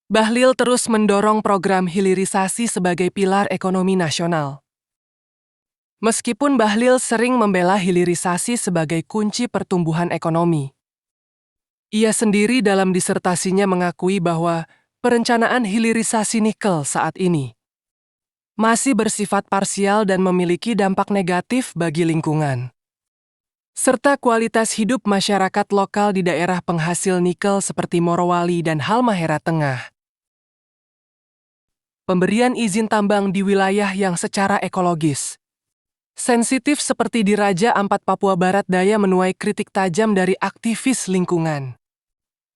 Bahlil terus mendorong program hilirisasi sebagai pilar ekonomi nasional. Meskipun Bahlil sering membela hilirisasi sebagai kunci pertumbuhan ekonomi, ia sendiri dalam disertasinya mengakui bahwa perencanaan hilirisasi nikel saat ini masih bersifat parsial dan memiliki dampak negatif bagi lingkungan, serta kualitas hidup masyarakat lokal di daerah penghasil nikel seperti Morowali dan Halmahera Tengah. Pemberian izin tambang di wilayah yang secara ekologis sensitif seperti di Raja Ampat, Papua Barat Daya menuai kritik tajam dari aktivis lingkungan.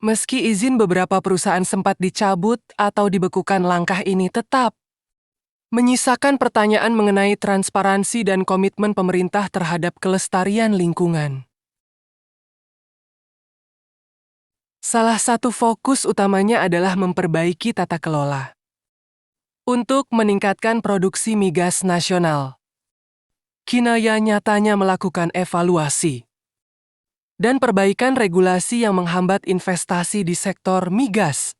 Meski izin beberapa perusahaan sempat dicabut atau dibekukan, langkah ini tetap menyisakan pertanyaan mengenai transparansi dan komitmen pemerintah terhadap kelestarian lingkungan. Salah satu fokus utamanya adalah memperbaiki tata kelola untuk meningkatkan produksi migas nasional. Kinaya nyatanya melakukan evaluasi dan perbaikan regulasi yang menghambat investasi di sektor migas.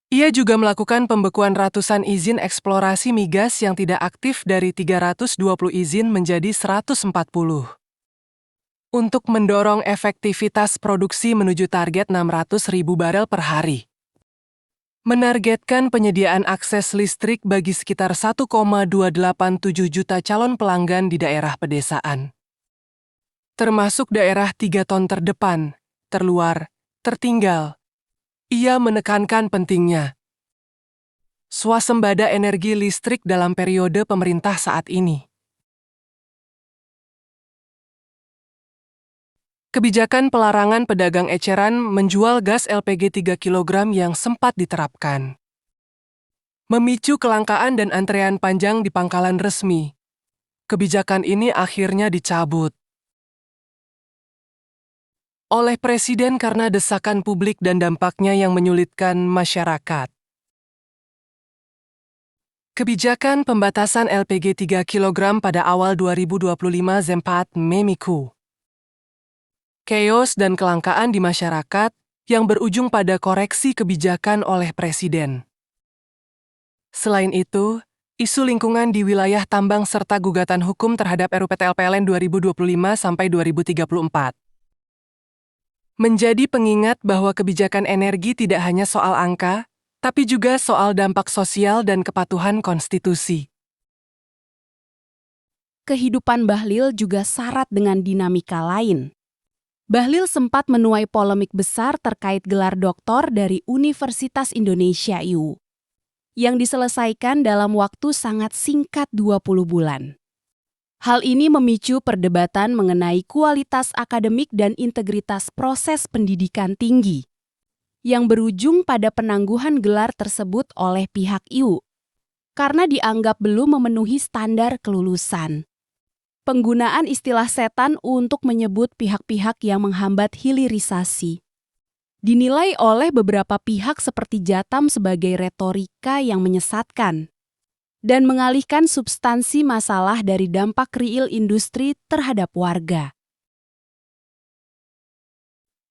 Ia juga melakukan pembekuan ratusan izin eksplorasi migas yang tidak aktif dari 320 izin menjadi 140. Untuk mendorong efektivitas produksi menuju target 600.000 barel per hari. Menargetkan penyediaan akses listrik bagi sekitar 1,287 juta calon pelanggan di daerah pedesaan, termasuk daerah 3 ton terdepan, terluar, tertinggal. Ia menekankan pentingnya swasembada energi listrik dalam periode pemerintah saat ini. Kebijakan pelarangan pedagang eceran menjual gas LPG 3 kg yang sempat diterapkan memicu kelangkaan dan antrean panjang di pangkalan resmi. Kebijakan ini akhirnya dicabut oleh Presiden karena desakan publik dan dampaknya yang menyulitkan masyarakat. Kebijakan pembatasan LPG 3 kg pada awal 2025 sempat memicu chaos dan kelangkaan di masyarakat yang berujung pada koreksi kebijakan oleh Presiden. Selain itu, isu lingkungan di wilayah tambang serta gugatan hukum terhadap RUPTL-PLN 2025-2034 menjadi pengingat bahwa kebijakan energi tidak hanya soal angka, tapi juga soal dampak sosial dan kepatuhan konstitusi. Kehidupan Bahlil juga syarat dengan dinamika lain. Bahlil sempat menuai polemik besar terkait gelar doktor dari Universitas Indonesia (IU) yang diselesaikan dalam waktu sangat singkat 20 bulan. Hal ini memicu perdebatan mengenai kualitas akademik dan integritas proses pendidikan tinggi yang berujung pada penangguhan gelar tersebut oleh pihak IU karena dianggap belum memenuhi standar kelulusan. Penggunaan istilah setan untuk menyebut pihak-pihak yang menghambat hilirisasi dinilai oleh beberapa pihak seperti Jatam sebagai retorika yang menyesatkan dan mengalihkan substansi masalah dari dampak real industri terhadap warga.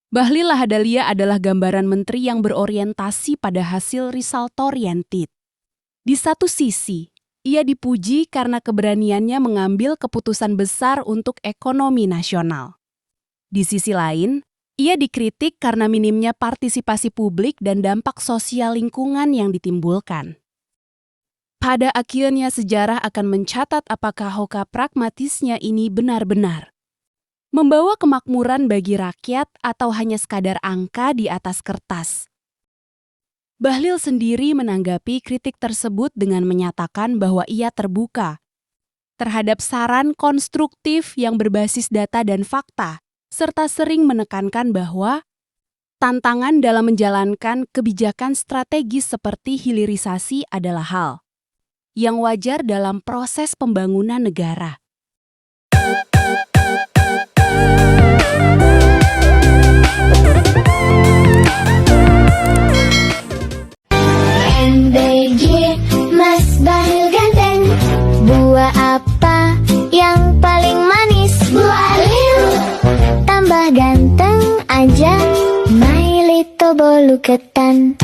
Bahlil Lahadalia adalah gambaran menteri yang berorientasi pada hasil result-oriented. Di satu sisi, ia dipuji karena keberaniannya mengambil keputusan besar untuk ekonomi nasional. Di sisi lain, ia dikritik karena minimnya partisipasi publik dan dampak sosial lingkungan yang ditimbulkan. Pada akhirnya sejarah akan mencatat apakah hoka pragmatisnya ini benar-benar membawa kemakmuran bagi rakyat atau hanya sekadar angka di atas kertas. Bahlil sendiri menanggapi kritik tersebut dengan menyatakan bahwa ia terbuka terhadap saran konstruktif yang berbasis data dan fakta, serta sering menekankan bahwa tantangan dalam menjalankan kebijakan strategis seperti hilirisasi adalah hal yang wajar dalam proses pembangunan negara. Mas Bahlil ganteng, buah apa yang paling manis? Buah lil. Tambah ganteng aja, my little bolu ketan.